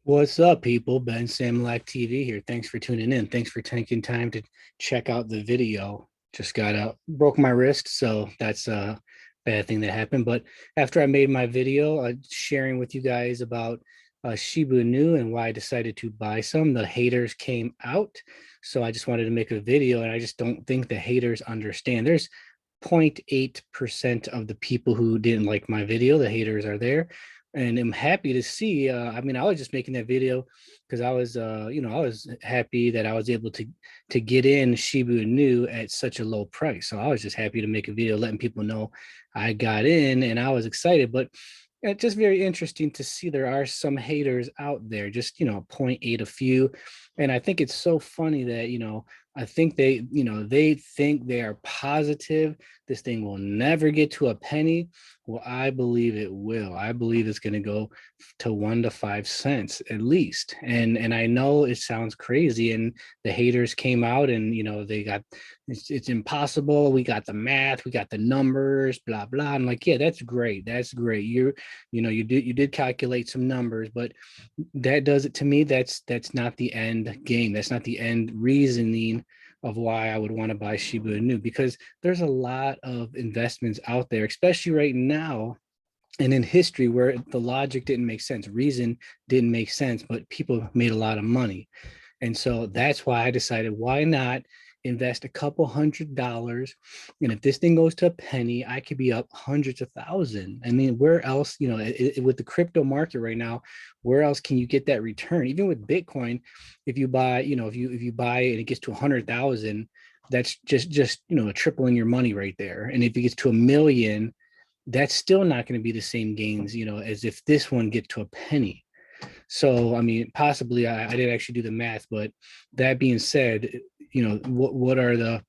What's up, people? BenSamulakTV here. Thanks for tuning in. Thanks for taking time to check out the video. Just got out, broke my wrist, so that's a bad thing that happened. But after I made my video, sharing with you guys about Shiba Inu and why I decided to buy some, the haters came out. So I just wanted to make a video, and I just don't think the haters understand. There's 0.8% of the people who didn't like my video. The haters are there, and I'm happy to see. I mean, I was just making that video because I was, I was happy that I was able to get in Shiba Inu at such a low price. So I was just happy to make a video letting people know I got in, and I was excited. But it's just very interesting to see there are some haters out there, just 0.8 a few, and I think it's so funny that I think they think they are positive this thing will never get to a penny. Well, I believe it will. I believe it's going to go to 1 to 5 cents at least. And I know it sounds crazy. And the haters came out, and they got it's impossible. We got the math, we got the numbers, blah blah. I'm like, yeah, that's great. That's great. You did calculate some numbers, but that does it to me. That's not the end game. That's not the end reasoning of why I would want to buy Shiba Inu, because there's a lot of investments out there, especially right now and in history, where the logic didn't make sense, reason didn't make sense, but people made a lot of money. And so that's why I decided, why not invest a couple $100s? And if this thing goes to a penny, I could be up hundreds of thousands. I mean, where else, with the crypto market right now, where else can you get that return? Even with Bitcoin, if you buy, if you buy and it gets to 100,000, that's just tripling your money right there. And if it gets to 1 million, that's still not going to be the same gains, as if this one gets to a penny. So, I mean, possibly I didn't actually do the math, but that being said, what are the,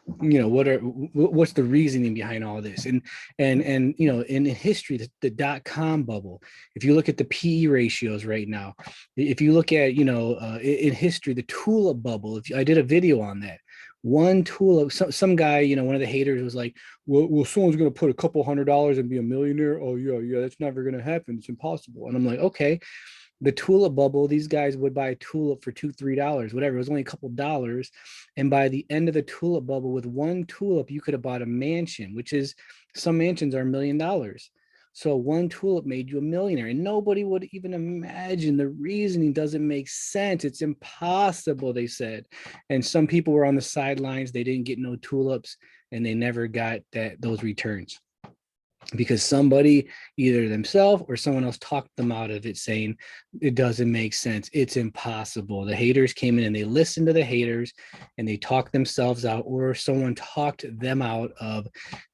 what's the reasoning behind all this? And in history, the dot-com bubble, if you look at the PE ratios right now, if you look at, in history, the tulip bubble, if I did a video on that, one tulip, some guy, one of the haters was like, well, someone's going to put a couple $100s and be a millionaire. Oh yeah, that's never going to happen. It's impossible. And I'm like, okay, the tulip bubble, these guys would buy a tulip for $2, $3, whatever. It was only a couple dollars. And by the end of the tulip bubble, with one tulip, you could have bought a mansion, which is, some mansions are $1 million. So one tulip made you a millionaire, and nobody would even imagine. The reasoning doesn't make sense. It's impossible, they said. And some people were on the sidelines. They didn't get no tulips, and they never got those returns, because somebody, either themselves or someone else, talked them out of it, saying it doesn't make sense, it's impossible. The haters came in and they listened to the haters, and they talked themselves out, or someone talked them out of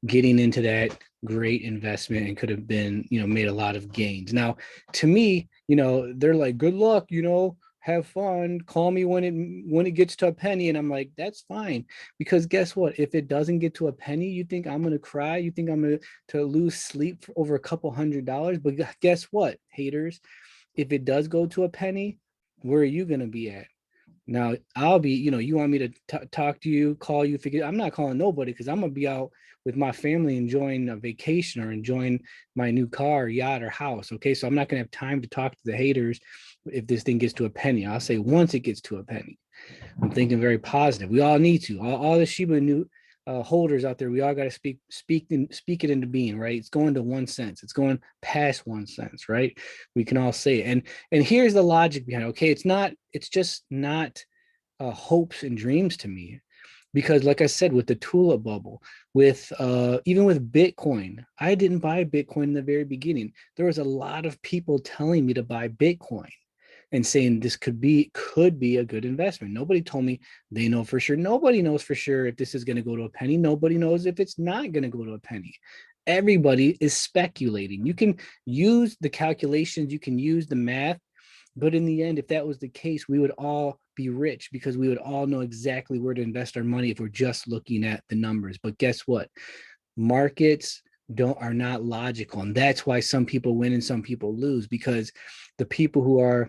getting into that great investment, and could have been, made a lot of gains. Now, to me, they're like, good luck, have fun, call me when it gets to a penny. And I'm like, that's fine, because guess what? If it doesn't get to a penny, you think I'm gonna cry? You think I'm gonna to lose sleep for over a couple $100s? But guess what, haters? If it does go to a penny, where are you gonna be at? Now, I'll be, you want me to talk to you, call you, figure, I'm not calling nobody, because I'm gonna be out with my family enjoying a vacation, or enjoying my new car, yacht, or house. Okay. So I'm not gonna have time to talk to the haters if this thing gets to a penny. I'll say once it gets to a penny. I'm thinking very positive. We all need to. All the Shiba Inu holders out there, we all got to speak it into being, right? It's going to 1 cent. It's going past 1 cent, right? We can all say it. And here's the logic behind it. Okay, it's just not hopes and dreams to me, because like I said, with the tulip bubble, with even with Bitcoin, I didn't buy Bitcoin in the very beginning. There was a lot of people telling me to buy Bitcoin, and saying this could be a good investment. Nobody told me they know for sure. Nobody knows for sure if this is going to go to a penny. Nobody knows if it's not going to go to a penny. Everybody is speculating. You can use the calculations, you can use the math, but in the end, if that was the case, we would all be rich, because we would all know exactly where to invest our money if we're just looking at the numbers. But guess what? Markets are not logical, and that's why some people win and some people lose, because the people who are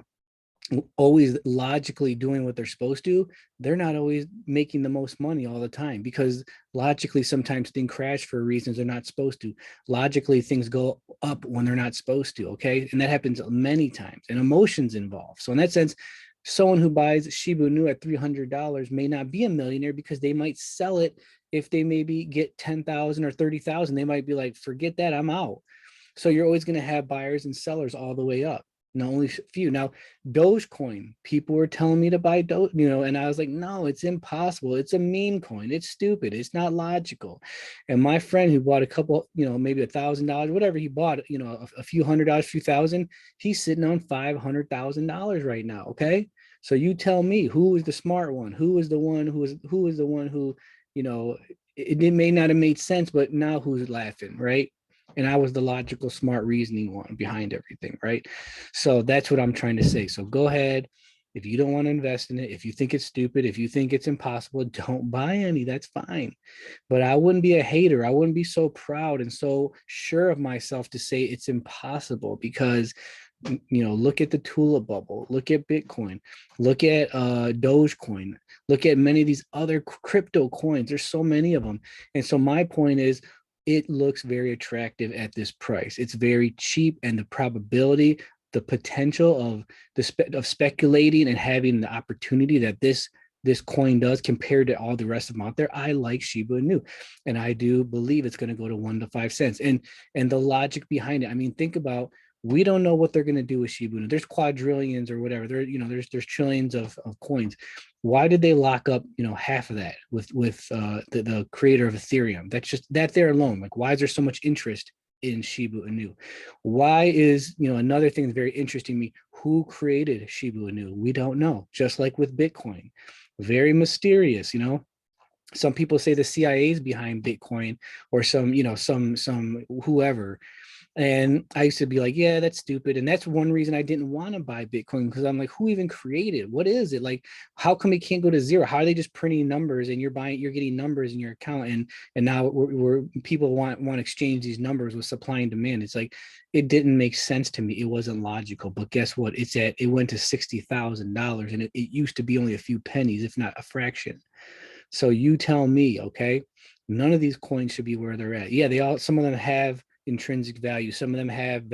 always logically doing what they're supposed to, they're not always making the most money all the time, because logically sometimes things crash for reasons they're not supposed to. Logically things go up when they're not supposed to, okay? And that happens many times, and emotions involved. So in that sense, someone who buys Shiba Inu at $300 may not be a millionaire, because they might sell it if they maybe get 10,000 or 30,000. They might be like, forget that, I'm out. So you're always going to have buyers and sellers all the way up. Not only few. Now, Dogecoin, people were telling me to buy Doge, and I was like, no, it's impossible. It's a meme coin. It's stupid. It's not logical. And my friend who bought a couple, maybe $1,000, whatever he bought, a few $100, few thousand, he's sitting on $500,000 right now. Okay. So you tell me, who is the smart one? Who is the one who, it may not have made sense, but now who's laughing, right? And I was the logical, smart, reasoning one behind everything, right? So that's what I'm trying to say. So go ahead. If you don't want to invest in it, if you think it's stupid, if you think it's impossible, don't buy any. That's fine. But I wouldn't be a hater. I wouldn't be so proud and so sure of myself to say it's impossible, because look at the tulip bubble, look at Bitcoin, look at Dogecoin, look at many of these other crypto coins. There's so many of them. And so my point is, it looks very attractive at this price. It's very cheap, and the probability, the potential of speculating and having the opportunity that this coin does compared to all the rest of them out there, I like Shiba Inu, and I do believe it's going to go to 1 to 5 cents. And the logic behind it, I mean, think about, we don't know what they're going to do with Shiba Inu. There's quadrillions or whatever. There's trillions of coins. Why did they lock up, half of that with the creator of Ethereum? That's just that there alone. Like, why is there so much interest in Shiba Inu? Why is, another thing that's very interesting to me, who created Shiba Inu? We don't know. Just like with Bitcoin, very mysterious. Some people say the CIA is behind Bitcoin, or some whoever. And I used to be like, yeah, that's stupid. And that's one reason I didn't want to buy Bitcoin, because I'm like, who even created? What is it? Like, how come it can't go to zero? How are they just printing numbers, and you're getting numbers in your account, and now we're people want to exchange these numbers with supply and demand? It's like, it didn't make sense to me. It wasn't logical. But guess what? It went to $60,000, and it used to be only a few pennies, if not a fraction. So you tell me, okay? None of these coins should be where they're at. Yeah, some of them have intrinsic value. Some of them have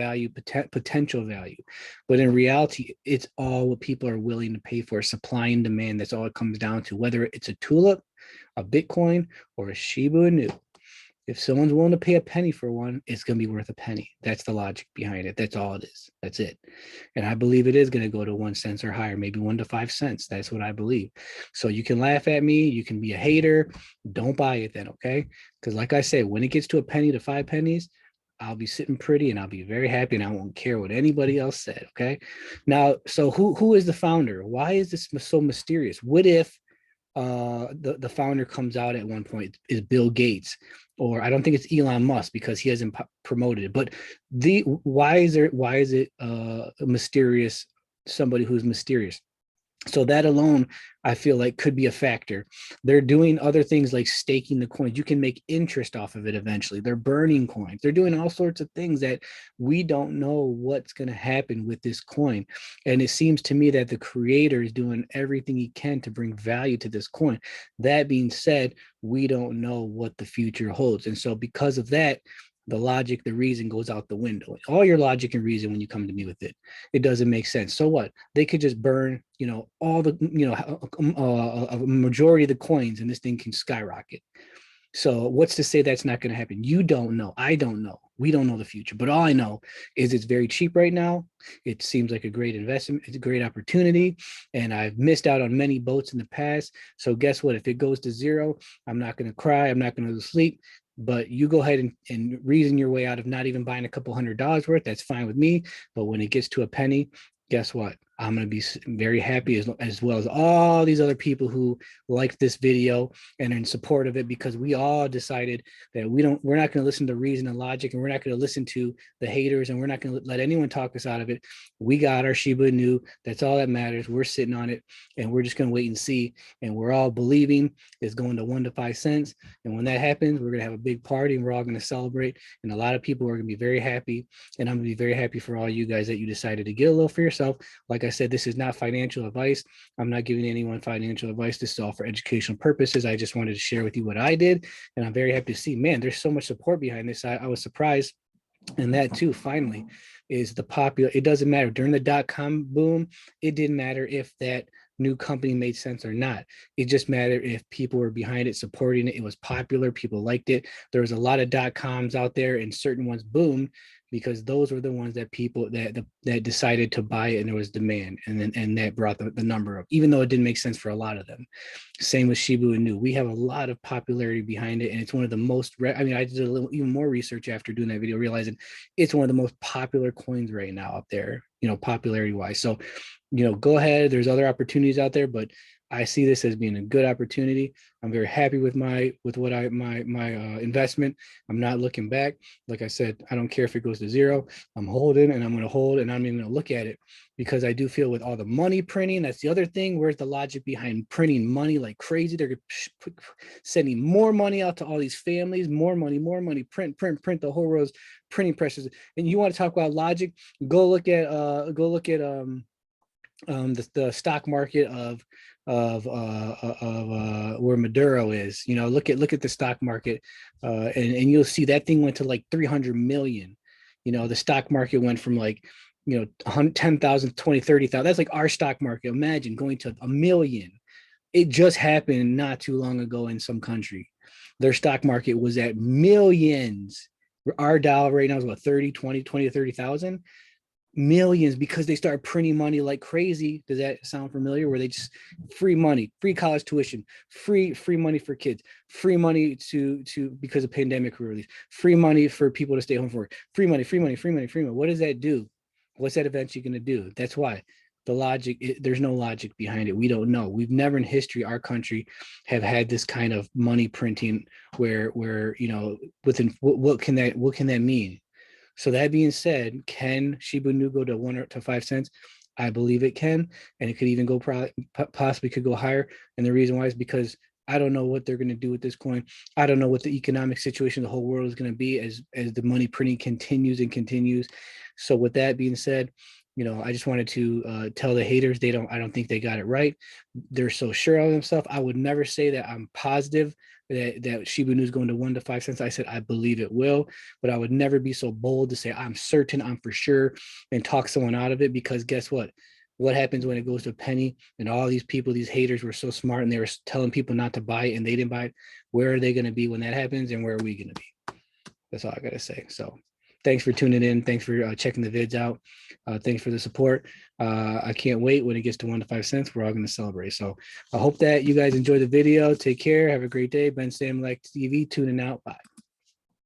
potential value. But in reality, it's all what people are willing to pay for, supply and demand. That's all it comes down to, whether it's a tulip, a Bitcoin, or a Shiba Inu. If someone's willing to pay a penny for one, it's going to be worth a penny. That's the logic behind it. That's all it is. That's it. And I believe it is going to go to 1 cent or higher, maybe 1 to 5 cents. That's what I believe. So you can laugh at me. You can be a hater. Don't buy it then, okay? Because like I said, when it gets to a penny to 5 pennies, I'll be sitting pretty, and I'll be very happy, and I won't care what anybody else said, okay? Now, so who is the founder? Why is this so mysterious? What if the founder comes out at one point is Bill Gates, or I don't think it's Elon Musk, because he hasn't promoted it. But why is it mysterious? Somebody who's mysterious. So that alone, I feel like, could be a factor. They're doing other things like staking the coins. You can make interest off of it eventually. They're burning coins. They're doing all sorts of things that we don't know what's going to happen with this coin. And it seems to me that the creator is doing everything he can to bring value to this coin. That being said, we don't know what the future holds. And so because of that, the logic, the reason goes out the window. All your logic and reason when you come to me with it, it doesn't make sense. So what? They could just burn, all the, a majority of the coins, and this thing can skyrocket. So what's to say that's not going to happen? You don't know. I don't know. We don't know the future. But all I know is it's very cheap right now. It seems like a great investment. It's a great opportunity. And I've missed out on many boats in the past. So guess what? If it goes to zero, I'm not going to cry. I'm not going to sleep. But you go ahead and reason your way out of not even buying a couple $100 worth. That's fine with me. But when it gets to a penny, guess what? I'm going to be very happy, as well as all these other people who liked this video and are in support of it, because we all decided that we're not going to listen to reason and logic, and we're not going to listen to the haters, and we're not going to let anyone talk us out of it. We got our Shiba Inu. That's all that matters. We're sitting on it, and we're just going to wait and see. And we're all believing it's going to 1 to 5 cents. And when that happens, we're going to have a big party, and we're all going to celebrate. And a lot of people are going to be very happy. And I'm going to be very happy for all you guys that you decided to get a little for yourself. Like Like I said, this is not financial advice. I'm not giving anyone financial advice. This is all for educational purposes. I just wanted to share with you what I did. And I'm very happy to see, man, there's so much support behind this. I was surprised. And that too, finally, is the popular. It doesn't matter during the dot-com boom. It didn't matter if that new company made sense or not. It just mattered if people were behind it, supporting it. It was popular. People liked it. There was a lot of dot-coms out there, and certain ones boomed because those were the ones that people that decided to buy it, and there was demand, and that brought the number up, even though it didn't make sense for a lot of them. Same with Shiba Inu. We have a lot of popularity behind it, and it's one of the most. I mean, I did a little even more research after doing that video, realizing it's one of the most popular coins right now out there. Popularity wise. So, go ahead. There's other opportunities out there, but I see this as being a good opportunity. I'm very happy with my investment. I'm not looking back. Like I said, I don't care if it goes to zero. I'm holding, and I'm going to hold, and I'm even going to look at it, because I do feel with all the money printing, that's the other thing. Where's the logic behind printing money like crazy? They're sending more money out to all these families, more money, print. The whole world's printing presses. And you want to talk about logic? Go look at the stock market of where Maduro is. Look at the stock market, and you'll see that thing went to like 300 million. The stock market went from like 10,000, 20, 30,000. That's like our stock market. Imagine going to a million. It just happened not too long ago in some country. Their stock market was at millions. Our dollar right now is what, 20 to 30,000 millions, because they start printing money like crazy. Does that sound familiar? Where they just free money, free college tuition, free money for kids, free money to because of pandemic relief, free money for people to stay home for work, free money. What does that do? What's that eventually going to do? That's why the logic, there's no logic behind it. We don't know. We've never in history, our country, have had this kind of money printing where within what can that mean? So that being said, can Shiba Inu go to 1 to 5 cents? I believe it can, and it could even go possibly could go higher. And the reason why is because I don't know what they're going to do with this coin. I don't know what the economic situation of the whole world is going to be as the money printing continues. So with that being said, I just wanted to tell the haters I don't think they got it right. They're so sure of themselves. I would never say that I'm positive that Shiba Inu is going to 1 to 5 cents. I said I believe it will, but I would never be so bold to say I'm certain, I'm for sure, and talk someone out of it, because guess what? What happens when it goes to a penny and all these people, these haters were so smart and they were telling people not to buy it and they didn't buy it? Where are they going to be when that happens, and where are we going to be? That's all I got to say. So thanks for tuning in. Thanks for checking the vids out. Thanks for the support. I can't wait when it gets to 1 to 5 cents. We're all going to celebrate. So I hope that you guys enjoy the video. Take care. Have a great day. BenSamulakTV tuning out. Bye.